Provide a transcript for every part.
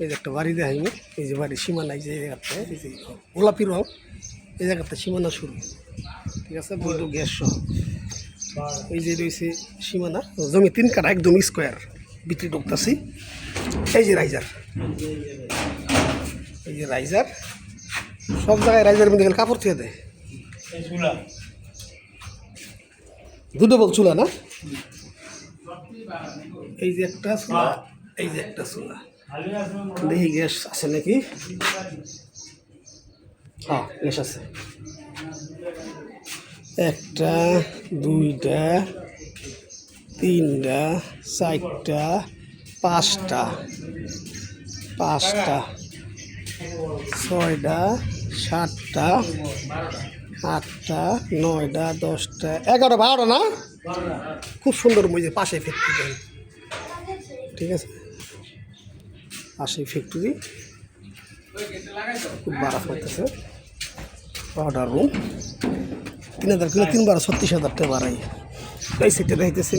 এই যে একটা বাড়ি দেখাইব, এই যে বাড়ির সীমানা, এই যে জায়গাতে এই যে গোলাপি রং, এই জায়গাতে সীমানা শুরু, ঠিক আছে, বৈধ গ্যাস সহ। এই যে রয়েছে সীমানা, জমি 3 কাঠা একদম স্কোয়ার ভিতরে ঢুকতেছি। এই যে রাইজার, এই যে রাইজার, সব জায়গায় রাইজারের মধ্যে গেলে কাপড় থুয়ে দেয়। দুটো বল চুলা না, এই যে একটা চুলা, এই যে একটা চুলা, দেখি গ্যাস আছে নাকি। হ্যাঁ গ্যাস আছে, 1টা 2টা 3টা 4টা 5টা 6টা 7টা 8টা 9টা 10টা 11টা 12টা না, খুব সুন্দর মজে পাশে ফ্যাক্টরি, ঠিক আছে, পাশে ফ্যাক্টরি খুব বাড়া করতেছে। পাউডার রুম 3000 কিলো 3 বার 36,000 টাকা বাড়াই। এই সেটটা দেখতেছি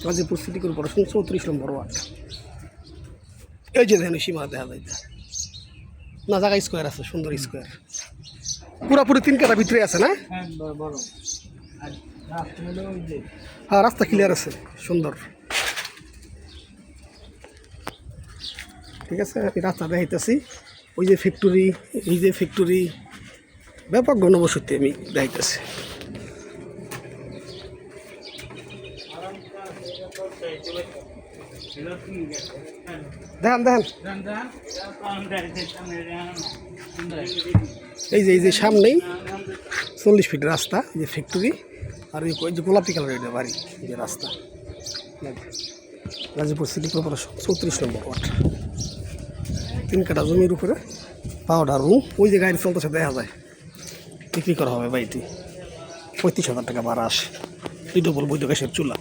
গাজীপুর সিটি কর্পোরেশন 34 নম্বর ওয়ার্ড। এই যে দেখেন সীমা দেখা যায় না, জায়গা স্কোয়ার আছে, সুন্দর স্কোয়ার, পুরাপুরি 3 কাঠা ভিতরে আছে না। হ্যাঁ রাস্তা ক্লিয়ার আছে, সুন্দর, ঠিক আছে। আমি রাস্তা দেখাইতেছি, ওই যে ফ্যাক্টরি, এই যে ফ্যাক্টরি, ব্যাপক ঘনবসতি আমি দেখাইতেছি। দেখেন দেখেন, এই যে সামনেই 40 ফিট রাস্তা, এই যে ফ্যাক্টরি, আর ওই যে গোলাপি কালার এটা বাড়ি, এই যে রাস্তা, গাজীপুর সিটি কর্পোরেশন 34 নম্বর ওয়ার্ড। 3 কাঠা জমির উপরে পাউডার রুম, ওই যে গাড়ি চলতেছে দেখা যায়। বিক্রি করা হবে বাড়িটি, 35,000 টাকা ভাড়া আসে। 2 বৈধ গ্যাসের চুলা।